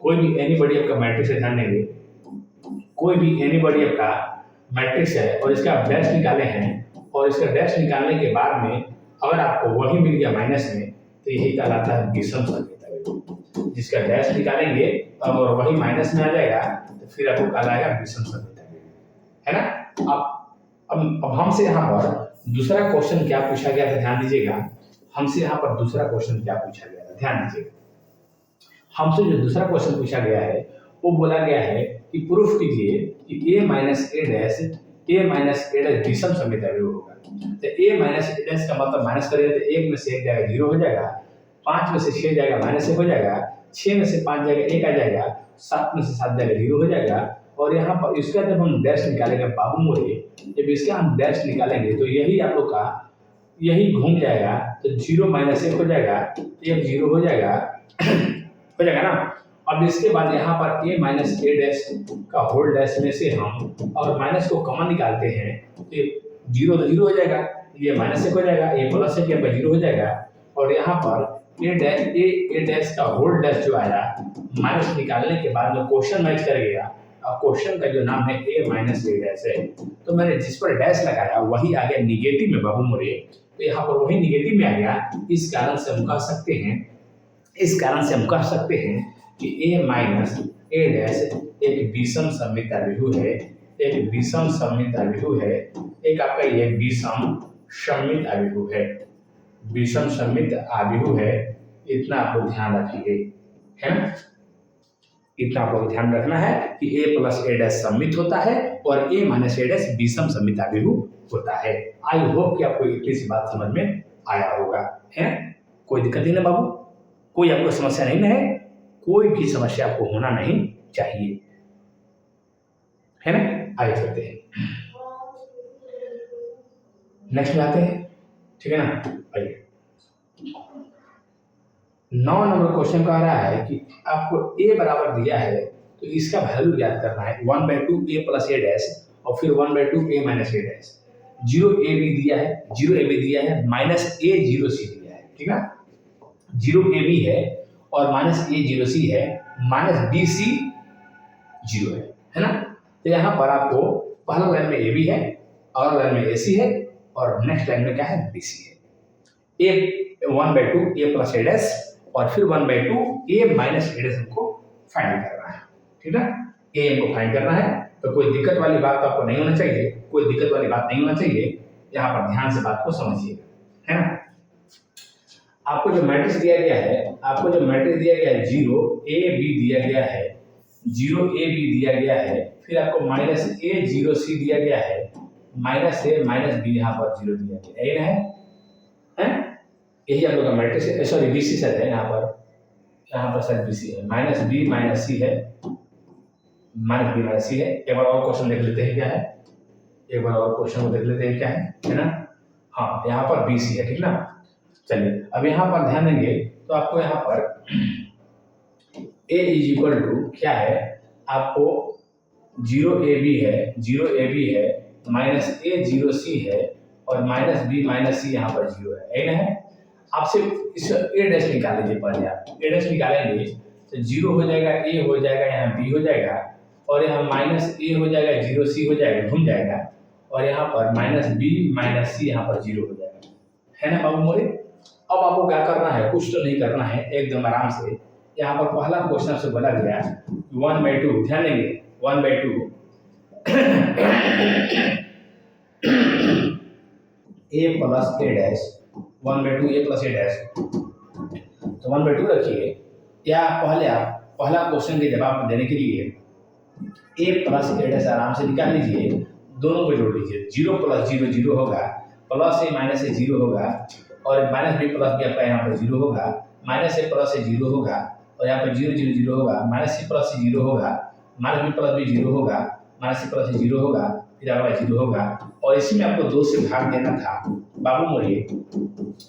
कोई भी एनीबॉडी आपका मैट्रिक्स है, ध्यान देंगे, कोई भी एनीबॉडी आपका मैट्रिक्स है और इसका आप डैश निकाले हैं, और इसका डैश निकालने के बाद में अगर आपको वही मिल गया माइनस में, तो यही कहलाता है विषम सममित अभिभु। जिसका डैश निकालेंगे और वही माइनस में आ जाएगा, तो फिर आपको कहलाएगा विषम सममित अभिभु, है ना। अब हमसे यहाँ पर दूसरा क्वेश्चन क्या पूछा गया था, ध्यान दीजिएगा। हमसे यहाँ पर दूसरा क्वेश्चन क्या पूछा गया था, ध्यान दीजिएगा। हमसे जो दूसरा क्वेश्चन पूछा गया है, वो बोला गया है कि प्रूफ कीजिए कि a माइनस a डैश विषम सममित अभिभु होगा। तो a माइनस a डैश का मतलब माइनस करेंगे तो 1 में से 1 जाएगा 0 हो जाएगा, 5 में से 6 जाएगा माइनस 1 हो जाएगा, 6 में से 5 जाएगा 1 आ जाएगा, 7 में से 7 जाएगा 0 हो जाएगा। और यहाँ पर इसका जब हम डैश निकालेंगे बाबू मोरे, जब इसका हम डैश निकालेंगे तो यही आप लोग का यही घूम जाएगा, तो 0 माइनस 1 हो जाएगा, 1 0 हो जाएगा, हो जाएगा ना। अब इसके बाद यहाँ पर a माइनस a डैश का होल डैश में से हम और माइनस को कॉमन निकालते हैं, तो 0 तो 0 हो जाएगा, ये माइनस 1 हो जाएगा, a प्लस 1 आपका 0 हो जाएगा। और यहाँ पर a डैश का होल डैश जो आया, माइनस निकालने के बाद में क्वेश्चन मैच कर गया। अब क्वेश्चन का जो नाम है a माइनस a डैश है, तो मैंने जिस पर डैश लगाया वही आ गया निगेटिव में बाबू मोरे, तो यहाँ पर वही निगेटिव में आ गया। इस कारण से हम कह सकते हैं कि a माइनस a डैश एक विषम सममित अभिभु है, एक विषम सममित अभिभु है, एक आपका ये विषम सममित अभिभु है, विषम सममित अभिभु है। इतना आप लोग ध्यान रखेंगे, है ना। इतना आप लोग ध्यान रखना है कि a प्लस a डैश सममित होता है और a माइनस a डैश विषम सममित अभिभु होता है। आई होप कि आपको इतनी सी बात समझ में आया होगा, है। कोई दिक्कत नहीं ना बाबू, कोई आपको समस्या नहीं है, कोई भी समस्या आपको होना नहीं चाहिए, है ना। आगे चलते हैं, नेक्स्ट में आते हैं, ठीक है ना। आइए, 9 नंबर क्वेश्चन कह रहा है कि आपको a बराबर दिया है, तो इसका वैल्यू ज्ञात करना है। 1/2 a प्लस a डैश और फिर 1/2 a minus a dash. 0a भी दिया है, 0ab दिया है, माइनस a 0c दिया है, ठीक है। 0ab है और माइनस a 0c है, माइनस bc 0 है ना। तो यहाँ पर आपको पहला लाइन में ab है, अगला लाइन में ac है, और नेक्स्ट लाइन में क्या है, bc है। 1/2 a प्लस a डैश और फिर 1/2 a माइनस a डैश हमको फाइंड करना है, ठीक है। a हमको फाइंड करना है, तो कोई दिक्कत वाली बात तो आपको नहीं होना चाहिए, कोई दिक्कत वाली बात नहीं होना चाहिए। यहाँ पर ध्यान से बात को समझिएगा, है ना। आपको जो मैट्रिक्स दिया गया है, 0 a b दिया गया है, 0a b दिया गया है, फिर आपको माइनस a 0c दिया गया है, माइनस a माइनस b यहाँ पर 0 दिया गया है, यही ना है। यही आप लोग का मैट्रिक्स है, सॉरी bc सेट है, यहाँ पर शायद bc है, माइनस b माइनस c है, माइनस b माइनस c है। एक बार और क्वेश्चन देख लेते हैं क्या है, एक बार और क्वेश्चन को देख लेते हैं क्या है ना। हाँ यहाँ पर बी सी है, ठीक ना। चलिए अब यहाँ पर ध्यान देंगे तो आपको यहाँ पर ए इज इक्वल टू क्या है, आपको 0 AB है, 0 AB है, -A 0 C है और -B - C यहाँ पर 0 है ना। है आपसे इस ए डैश निकाल लीजिए, पहले आप ए डैश निकालेंगे तो 0 हो जाएगा, ए हो जाएगा, यहाँ बी हो जाएगा और यहाँ -A हो जाएगा, 0 C हो जाएगा, घूम जाएगा और यहाँ पर -B - C यहाँ पर 0 हो जाएगा, है ना बाबू मोरे। अब आपको क्या करना है, कुछ तो नहीं करना है, एकदम आराम से। यहाँ पर पहला क्वेश्चन से बोला गया 1/2, ध्यान देंगे 1/2 a plus A dash 1/2 a plus A dash, तो 1/2 रखिए। या पहले आप पहला क्वेश्चन के जवाब देने के लिए a प्लस ए डैश आराम से निकाल लीजिए, दोनों को जोड़ लीजिए। 0 + 0 0 होगा, प्लस a माइनस a 0 होगा और -b प्लस b आपका यहाँ पर 0 होगा, -a प्लस a 0 होगा और यहाँ पर 0 0 0 होगा, -c प्लस c 0 होगा, -b प्लस b 0 होगा, -c प्लस c 0 होगा, फिर आपका 0 होगा और इसी में आपको 2 से भाग देना था बाबू मोरे,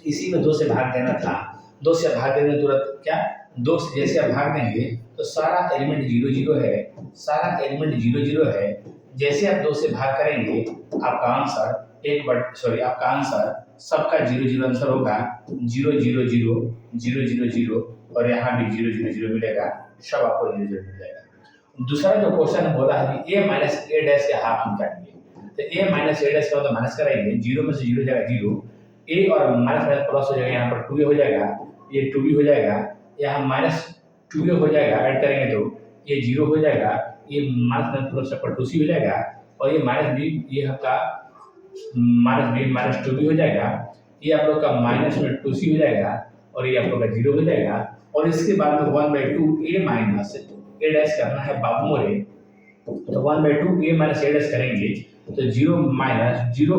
इसी में 2 से भाग देना था। 2 से भाग देने तुरंत क्या, 2 से जैसे आप भाग देंगे तो सारा एलिमेंट 0 0 है, सारा एलिमेंट 0 0 है। जैसे आप 2 से भाग करेंगे आपका आंसर आपका आंसर सबका 0 0 आंसर होगा, 0 0 0 0 0 0 और यहाँ भी 0 0 0 मिलेगा, सब आपको 0 0 मिल जाएगा। दूसरा जो क्वेश्चन बोला है कि a - a डैश के हाफ निकालिए, तो a - a डैश का मतलब माइनस कराएंगे, 0 में से 0 जाएगा 0, a और माइनस प्लस हो जाएगा, यहाँ पर 2a हो जाएगा, ये 2b हो जाएगा, यहाँ -2a हो जाएगा, ऐड करेंगे तो ये 0 हो जाएगा, ये माइनस प्लस पर 2c हो जाएगा और ये -b, ये आपका -b - 2b हो जाएगा, ये आप लोग का माइनस में 2c हो जाएगा और ये आप लोग का 0 हो जाएगा और इसके बाद में 1/2 a - a डैश करना है बाबू मोरे। तो 1/2 a - a डैश करेंगे तो 0 - 0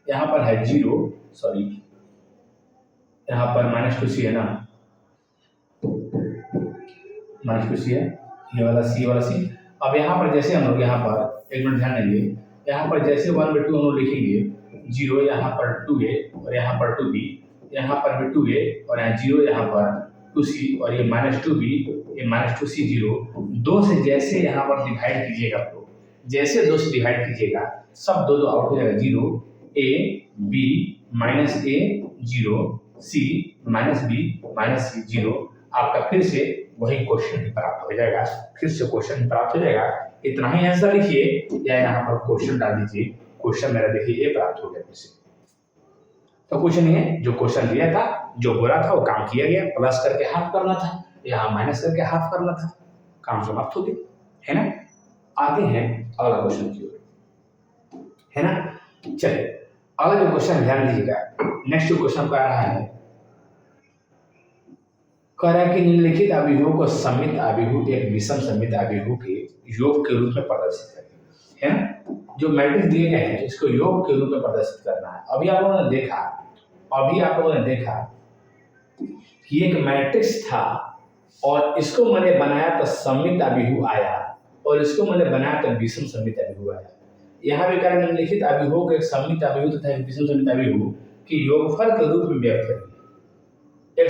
यहाँ पर है 0, सॉरी यहाँ पर -2c है ना, -2c है, ये वाला c वाला c। अब यहाँ पर जैसे हम लोग यहाँ पर एक मिनट ध्यान देंगे, यहाँ पर जैसे 1/2 हम लोग लिखेंगे, 0 यहाँ पर 2a और यहाँ पर 2b, यहाँ पर भी 2a और यहाँ 0 यहाँ पर 2c और ये -2b, ये -2c 0। 2 से जैसे यहाँ पर डिवाइड कीजिएगा, आप लोग जैसे 2 से डिवाइड कीजिएगा सब 2 आउट हो जाएगा, 0 a b -a 0 c -b -c 0। आपका फिर से वही क्वेश्चन प्राप्त हो जाएगा, फिर से क्वेश्चन प्राप्त हो जाएगा। इतना ही आंसर लिखिए या यहाँ पर क्वेश्चन डाल दीजिए, क्वेश्चन मेरा देखिए ये प्राप्त हो गया फिर से। तो कुछ नहीं है, जो क्वेश्चन दिया था, जो बोला था वो काम किया गया, प्लस करके हाफ करना था, यहाँ माइनस करके हाफ करना था, काम समाप्त हो गया, है ना। आगे हैं अगला क्वेश्चन की ओर, है ना। चलिए अगला जो क्वेश्चन ध्यान दीजिएगा, नेक्स्ट जो क्वेश्चन का रहा है, कह रहा है कि निम्नलिखित अभियोग को सममित अभियोग एक विषम सममित अभियोग के योग के रूप में प्रदर्शित करें, है ना। जो मैट्रिक्स दिए गए हैं इसको योग के रूप में प्रदर्शित करना है। अभी आप लोगों ने देखा कि एक मैट्रिक्स था और इसको मैंने बनाया तो सममित अभियोग आया और इसको मैंने बनाया तो विषम सममित अभियोग आया। यहाँ भी कारण निम्नलिखित अभियोग एक सममित अभियोग तथा विषम सममित अभियोग की योगफल के रूप में व्यक्त करेंगे। एक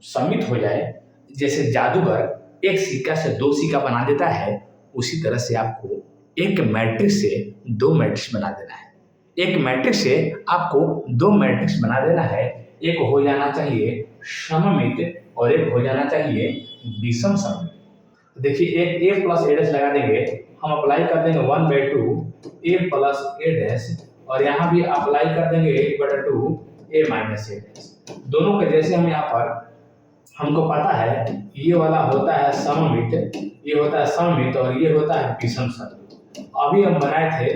सममित हो जाए, जैसे जादूगर एक सिक्का से 2 सिक्का बना देता है, उसी तरह से आपको एक मैट्रिक्स से 2 मैट्रिक्स बना देना है। एक मैट्रिक्स से आपको 2 मैट्रिक्स बना देना है, एक हो जाना चाहिए सममित और एक हो जाना चाहिए विषम सममित। देखिए एक a प्लस a डैश लगा देंगे, हम अप्लाई कर देंगे 1/2 a प्लस a डैश और यहाँ भी अप्लाई कर देंगे 1/2 a माइनस a डैश। दोनों के जैसे हम यहाँ पर हमको पता है ये वाला होता है सममित, ये होता है सममित और ये होता है विषम सममित। अभी हम बनाए थे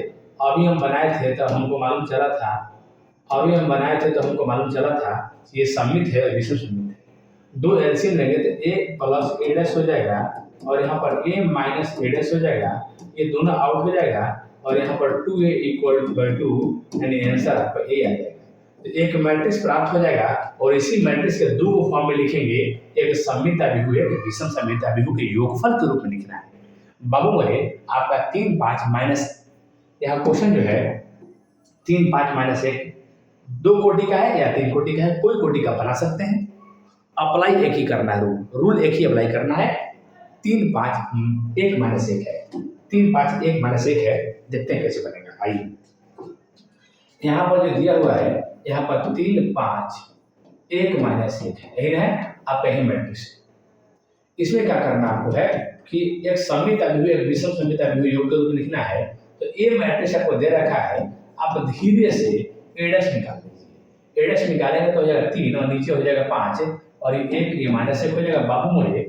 तो हमको मालूम चला था ये सममित है और विषम सममित है। 2 एलसीएम लेंगे तो a प्लस a डैश हो जाएगा और यहाँ पर a माइनस a डैश हो जाएगा, ये दोनों आउट हो जाएगा और यहाँ पर 2a = 2 यानी आंसर आपका a आ जाएगा। तो एक मैट्रिक्स प्राप्त हो जाएगा और इसी मैट्रिक्स के 2 फॉर्म में लिखेंगे, एक सममित अभियोग एक विषम सममित अभियोग के योगफल के रूप में लिखना है। बाबू मोरे आपका 3 5 माइनस, यहाँ क्वेश्चन जो है 3 5 - 1 2 कोटि का है या 3 कोटि का है, कोई कोटि का बना सकते हैं। अप्लाई एक ही करना है, रूल एक ही अप्लाई करना है। 3 5 1 माइनस 1 है, 3 5 1 माइनस 1 है। देखते हैं कैसे बनेगा। आइए, यहाँ पर जो दिया हुआ है, यहाँ पर 3 5 1 माइनस 1 है, यही है आपका यही मैट्रिक्स। इसमें क्या करना आपको है कि एक सममित अभिव्यक्ति, एक विषम सममित अभिव्यक्ति योग के रूप में लिखना है। तो ये मैट्रिक्स आपको दे रखा है, आप धीरे से ए डैश निकाल लीजिए। ए डैश निकालेंगे तो हो जाएगा 3 और नीचे हो जाएगा 5 और ये माइनस 1 हो जाएगा बाबू मोरे।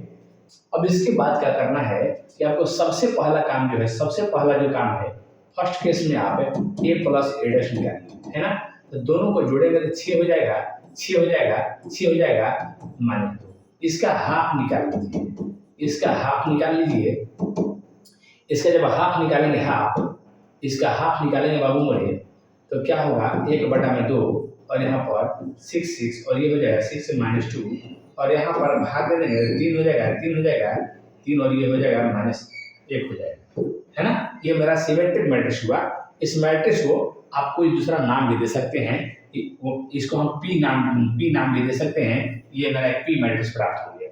अब इसके बाद क्या करना है कि आपको सबसे पहला काम जो है, सबसे पहला जो काम है, फर्स्ट केस में आप ए प्लस ए डैश निकालेंगे, है ना। तो दोनों को जोड़ेंगे तो 6 हो जाएगा, 6 हो जाएगा, 6 हो जाएगा माइनस 2। इसका हाफ निकाल लीजिए, इसका हाफ निकाल लीजिए। इसका जब हाफ निकालेंगे, इसका हाफ निकालेंगे बाबू मोरे, तो क्या होगा 1/2 और यहाँ पर 6 और ये हो जाएगा 6 माइनस 2 और यहाँ पर भाग दे देंगे 3 हो जाएगा, 3 हो जाएगा, 3 और ये हो जाएगा माइनस 1 हो जाएगा, है ना। ये मेरा सिमेट्रिक मैट्रिक्स हुआ। इस मैट्रिक्स को आप कोई दूसरा नाम भी दे सकते हैं, इसको हम पी नाम भी दे सकते हैं। ये मेरा एक पी मैट्रिक्स प्राप्त हो गया,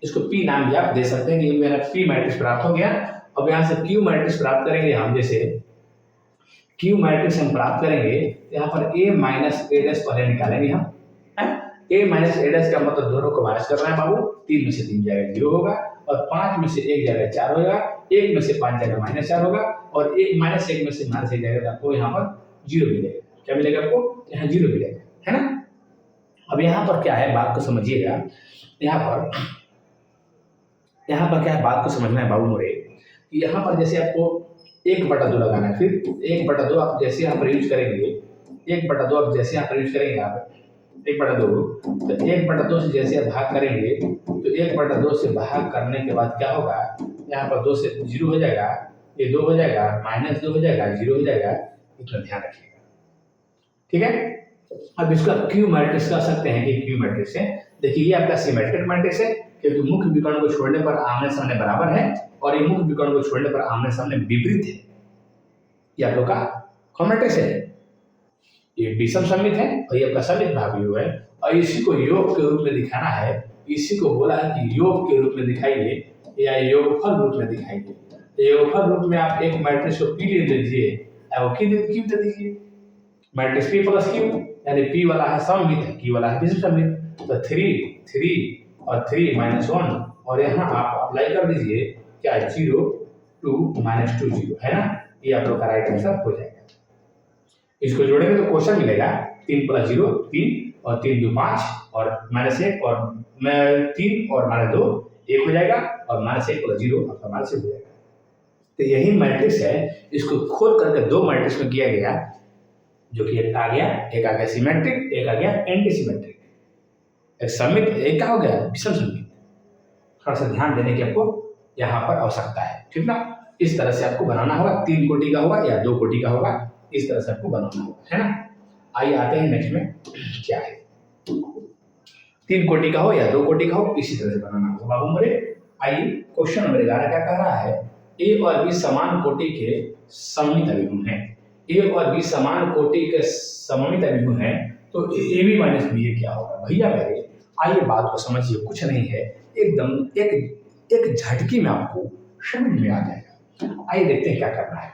इसको पी नाम भी आप दे सकते हैं कि ये मेरा पी मैट्रिक्स प्राप्त हो गया। अब यहाँ से क्यू मैट्रिक्स प्राप्त करेंगे हम, जैसे क्यू मैट्रिक्स हम प्राप्त करेंगे, यहाँ पर ए माइनस ए डैश पहले निकालेंगे हम। ए माइनस ए डैश का मतलब दोनों को माइनस करना है बाबू। 3 में से 3 जाएगा 0 होगा और 5 में से 1 जाएगा 4 होगा, 1 में से 5 जाएगा माइनस 4 होगा और 1 माइनस 1 में से माइनस 1 जाएगा तो आपको यहाँ पर 0 मिलेगा। क्या मिलेगा आपको? यहाँ 0 मिलेगा, है ना। अब यहाँ पर क्या है, बात को समझिएगा। यहाँ पर क्या है, बात को समझना है बाबू मोरे। यहाँ पर जैसे आपको 1/2 लगाना है, फिर 1/2 आप जैसे यहाँ पर यूज करेंगे, 1/2 आप जैसे यहाँ पर यूज करेंगे आप 1/2, तो 1/2 से जैसे आप भाग करेंगे तो 1/2 से भाग करने के बाद क्या होगा, यहाँ पर 2 से 0 हो जाएगा, ये 2 हो जाएगा, माइनस 2 हो जाएगा, 0 हो जाएगा। इतना ध्यान रखिएगा, ठीक है। अब इसका क्यू मैट्रिक्स कह सकते हैं कि क्यू मैट्रिक्स है। देखिए ये आपका सिमेट्रिक मैट्रिक्स है क्योंकि मुख्य विकर्ण को छोड़ने पर आमने सामने बराबर है और ये मुख्य विकर्ण को छोड़ने पर आमने सामने विपरीत है। ये आप लोग का कौन मैट्रिक्स है? ये विषम सममित है और ये आपका सममित भावी है और इसी को योग के रूप में दिखाना है। इसी को बोला है कि योग के रूप में दिखाइए या योगफल रूप में दिखाइए। योगफल रूप में आप एक मैट्रिक्स को पी दे दीजिए और क्यू दे दीजिए। मैट्रिक्स पी प्लस क्यू, यानी पी वाला है सममित है, क्यू वाला है विषम सममित। तो 3 और 3 माइनस 1 और यहाँ आप अप्लाई कर दीजिए क्या 0 2 माइनस 2 0, है ना। ये आप लोग का राइट आंसर हो जाएगा। इसको जोड़ेंगे तो क्वेश्चन मिलेगा 3 + 0 3 और 3 2 5 और माइनस 1 और 3 और माइनस 2 1 हो जाएगा और माइनस 1 + 0 आपका माइनस 1 हो जाएगा। तो यही मैट्रिक्स है। इसको खोल करके 2 मैट्रिक्स में किया गया, जो कि एक आ गया सिमेट्रिक, एक आ गया एंटी सिमेट्रिक। एक सममित, एक क्या हो गया विषम सममित। थोड़ा सा ध्यान देने की आपको यहाँ पर आवश्यकता है, ठीक ना। इस तरह से आपको बनाना होगा, 3 कोटि का होगा या 2 कोटि का होगा, इस तरह से आपको बनाना होगा, है ना। आइए आते हैं नेक्स्ट में क्या है, 3 कोटि का हो या 2 कोटि का हो, इसी तरह से बनाना होगा बाबू मेरे। आइए क्वेश्चन नंबर 11 क्या कह रहा है, ए और बी समान कोटि के सममित अभिगुण हैं। ए और बी समान कोटि के सममित अभिगुण हैं तो ए बी माइनस बी ए क्या होगा भैया मेरे। आइए बात को समझिए, कुछ नहीं है, एकदम एक झटकी में आपको समझ में आ जाएगा। आइए देखते हैं क्या करना है।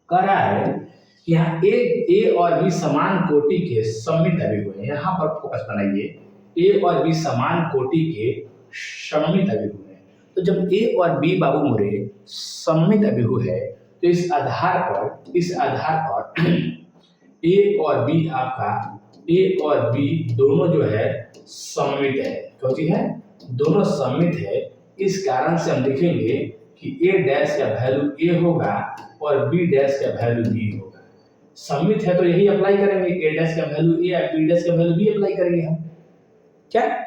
कह रहा है यहाँ ए और बी समान कोटि के सममित अभिगुण है। यहाँ पर फोकस बनाइए, ए और बी समान कोटि के सममित अभिगुण है। तो जब ए और बी बाबू मोरे सममित अभिगुण है तो इस आधार पर ए और बी आपका, ए और बी दोनों जो है सममित है। क्योंकि है दोनों सममित है, इस कारण से हम लिखेंगे कि ए डैश का वैल्यू ए होगा और बी डैश का वैल्यू बी होगा। सममित है तो यही अप्लाई करेंगे, ए डैश का वैल्यू ए और बी डैश का वैल्यू बी अप्लाई करेंगे हम, क्या।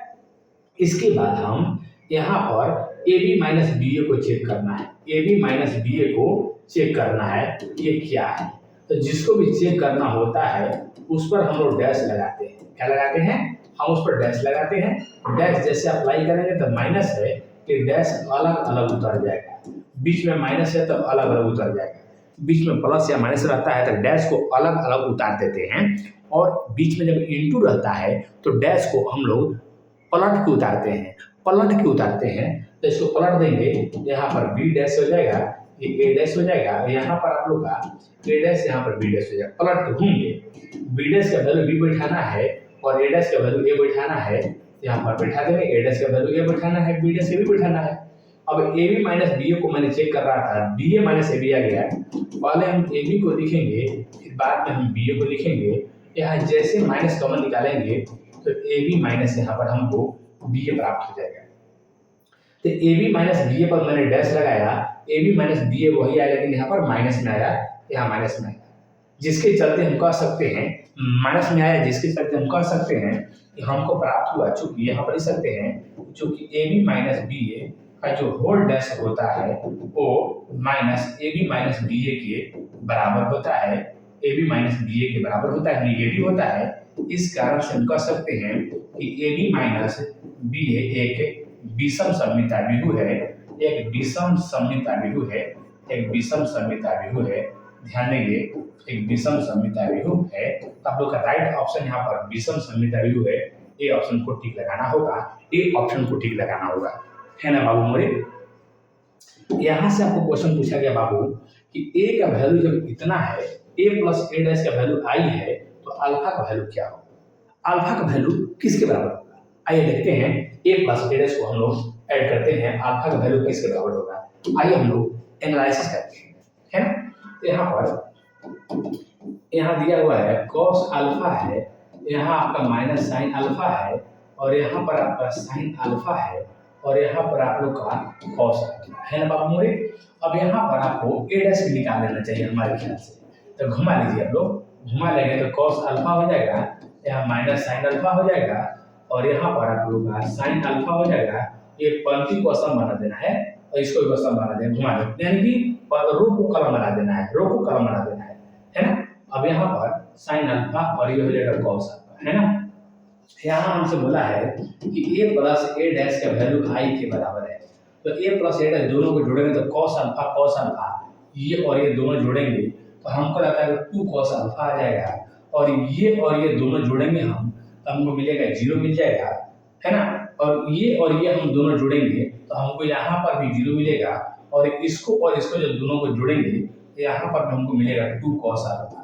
इसके बाद हम यहाँ पर ए बी माइनस बी ए को चेक करना है। A B minus B A को चेक करना है ये क्या है। तो जिसको भी चेक करना होता है उस पर हम लोग डैश लगाते हैं। क्या लगाते हैं? हम उस पर डैश लगाते हैं। डैश जैसे अप्लाई करेंगे तो माइनस है कि डैश अलग अलग उतर जाएगा, बीच में माइनस है तो अलग अलग उतर जाएगा। बीच में प्लस या माइनस रहता है तो डैश को अलग अलग उतार देते हैं, और बीच में जब इंटू रहता है तो डैश को हम लोग पलट के उतारते हैं। पलट के उतारते हैं तो इसको पलट देंगे, यहाँ पर बी डैश हो जाएगा, ये ए डैश हो जाएगा, यहाँ पर आप लोग का ए डैश, यहाँ पर बी डैश हो जाएगा। पलट के घूमेंगे, बी डैश का वैल्यू बी बैठाना है और ए डैश का वैल्यू ए बैठाना है, यहाँ पर बैठा देंगे। ए डैश का वैल्यू ए बैठाना है, बी डैश ए भी बैठाना है। अब A B minus B A को मैंने चेक कर रहा था, B A minus A B आ गया। पहले हम ए बी को लिखेंगे, फिर बाद में हम बी ए को लिखेंगे। यहाँ जैसे माइनस कॉमन निकालेंगे तो ए बी माइनस यहाँ पर हमको बी ए प्राप्त हो जाएगा। तो ए बी माइनस बी ए पर मैंने डैश लगाया, ए बी माइनस बी ए वही आया, लेकिन यहाँ पर माइनस में आया, यहाँ माइनस में आया, जिसके चलते हम कह सकते हैं माइनस में आया, जिसके चलते हम कह सकते हैं कि हमको प्राप्त हुआ, चूंकि यहाँ पर लिख सकते हैं चूंकि A B minus B A का जो होल डैश होता है वो minus A B minus B A के बराबर होता है, A B minus B A के बराबर होता है, निगेटिव होता है। इस कारण से हम कह सकते हैं कि ए बी माइनस बी ए एक विषम सममिताभिहु है, एक विषम सममिताभिहु है, एक विषम सममिताभिहु है। ध्यान देंगे, एक विषम सममिताभिहु है। आप लोग का राइट ऑप्शन यहाँ पर विषम सममिताभिहु है, ए ऑप्शन को टिक लगाना होगा, ए ऑप्शन को टिक लगाना होगा, है ना बाबू मोरे। यहाँ से आपको क्वेश्चन पूछा गया बाबू कि ए का वैल्यू जब इतना है, ए प्लस ए डैश का वैल्यू आई है, तो अल्फा का वैल्यू क्या होगा, अल्फा का वैल्यू किसके बराबर होगा। आइए देखते हैं, ए प्लस ए डैश को हम लोग ऐड करते हैं, अल्फा का वैल्यू किसके बराबर होगा। आइए हम लोग एनालिसिस करते हैं, है ना। यहाँ पर यहाँ दिया हुआ है कॉस अल्फा है, यहाँ आपका माइनस साइन अल्फा है, और यहाँ पर आपका साइन अल्फा है, और यहाँ पर आप लोग का कॉस अल्फा है ना बाबू मोरे। अब यहाँ पर आपको ए डैश भी निकाल लेना चाहिए हमारे ख्याल से, तो घुमा लीजिए आप लोग, घुमा लेंगे तो कॉस अल्फा हो जाएगा, यहाँ माइनस साइन अल्फा हो जाएगा, और यहाँ पर आप लोग का साइन अल्फा हो जाएगा। ये पंक्ति को असम बना देना है और इसको भी असम बना देना, घुमा देना, यानी कि रो को कलम बना देना है, रो को कलम बना देना है ना। अब यहाँ पर साइन अल्फा और ये हो जाएगा कॉस अल्फा, है ना। यहाँ हमसे बोला है कि ए प्लस ए डैश का वैल्यू आई के बराबर है, तो ए प्लस ए डैश दोनों को जोड़ेंगे तो कॉस अल्फा, ये और ये दोनों जोड़ेंगे तो हमको लगता है 2 कॉस अल्फा आ जाएगा, और ये दोनों जोड़ेंगे हम तो हमको मिलेगा 0 मिल जाएगा, है ना। और ये हम दोनों जोड़ेंगे तो हमको यहाँ पर भी 0 मिलेगा, और इसको जब दोनों को जोड़ेंगे तो यहाँ पर भी हमको मिलेगा 2 कॉस अल्फा,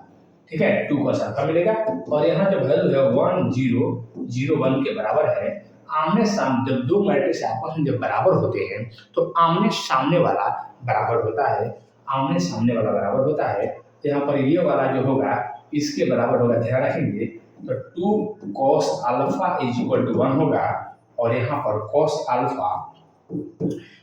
ठीक है, 2 कॉस अल्फा मिलेगा। और यहाँ जो वैल्यू है 1 0 0 1 के बराबर है। आमने सामने जब दो मैट्रिक्स आपस में जब बराबर होते हैं तो आमने सामने वाला बराबर होता है, आमने सामने वाला बराबर होता है। तो यहाँ पर ये वाला जो होगा इसके बराबर होगा, ध्यान रखेंगे, तो 2 cos alpha is equal to 1 होगा, और यहाँ पर कॉस अल्फा,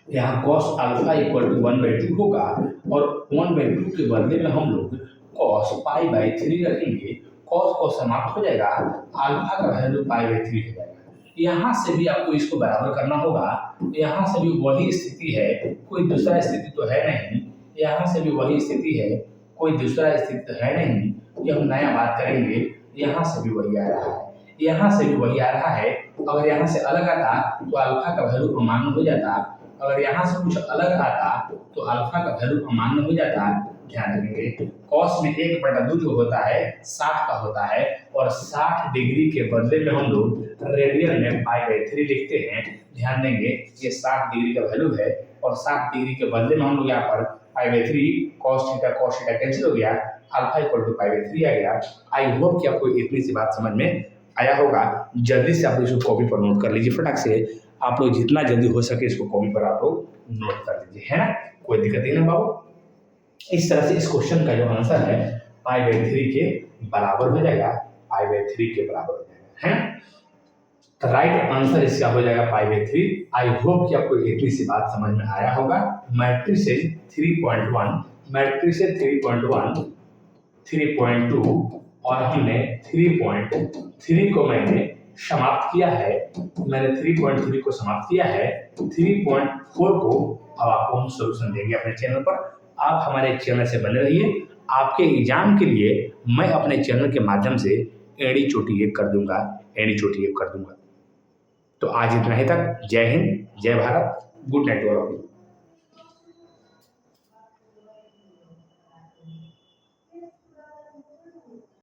यहाँ कॉस अल्फा इक्वल टू 1/2 होगा, और 1/2 के बदले में हम लोग कॉस पाई/3 रखेंगे, कॉस को समाप्त हो जाएगा, अल्फा का वैल्यू पाई/3 हो जाएगा। यहाँ से भी आपको इसको बराबर करना होगा, यहाँ से भी वही स्थिति है, कोई दूसरा स्थिति तो है नहीं, यहाँ से भी वही स्थिति है, कोई दूसरा स्थिति तो है नहीं, कि हम नया बात करेंगे। यहाँ से भी वही आ रहा है, यहाँ से भी वही आ रहा है। अगर यहाँ से अलग आता तो अल्फा का वैल्यू अमान्य हो जाता, अगर यहाँ से कुछ अलग आता तो अल्फा का वैल्यु अमान्य हो जाता। ध्यान रखेंगे, कॉस में 1/2 जो होता है 60 का होता है, और 60 डिग्री के बदले में हम लोग रेडियन में पाई/3 लिखते हैं। ध्यान देंगे, ये 60 डिग्री का वैल्यू है, और 60 डिग्री के बदले में हम लोग यहाँ पर पाई/3 cos थीटा कैंसिल हो गया, अल्फा इक्वल टू पाई/3 आ गया। आई होप कि आपको इतनी सी बात समझ में आया होगा। जल्दी से आप इसको कॉपी पर नोट कर लीजिए, फटाक से आप लोग जितना जल्दी हो सके इसको कॉपी पर आप लोग नोट कर लीजिए, है ना, कोई दिक्कत नहीं ना बाबू। इस तरह से इस क्वेश्चन का जो आंसर है पाई/3 के बराबर हो जाएगा, पाई/3 के बराबर हो जाएगा, है ना। तो राइट आंसर इसका हो जाएगा पाई/3। आई होप कि आपको इतनी सी बात समझ में आया होगा। मैट्रिसेस 3.1, मैट्रिसेस 3.1, 3.2 और हमने 3.3 को मैंने समाप्त किया है, मैंने 3.3 को समाप्त किया है। 3.4 को अब आपको हम सोल्यूशन देंगे अपने चैनल पर। आप हमारे चैनल से बने रहिए, आपके एग्जाम के लिए मैं अपने चैनल के माध्यम से एड़ी चोटी एक कर दूंगा, एड़ी चोटी एक कर दूंगा। तो आज इतना ही तक। जय हिंद, जय Bharat, good night all of you.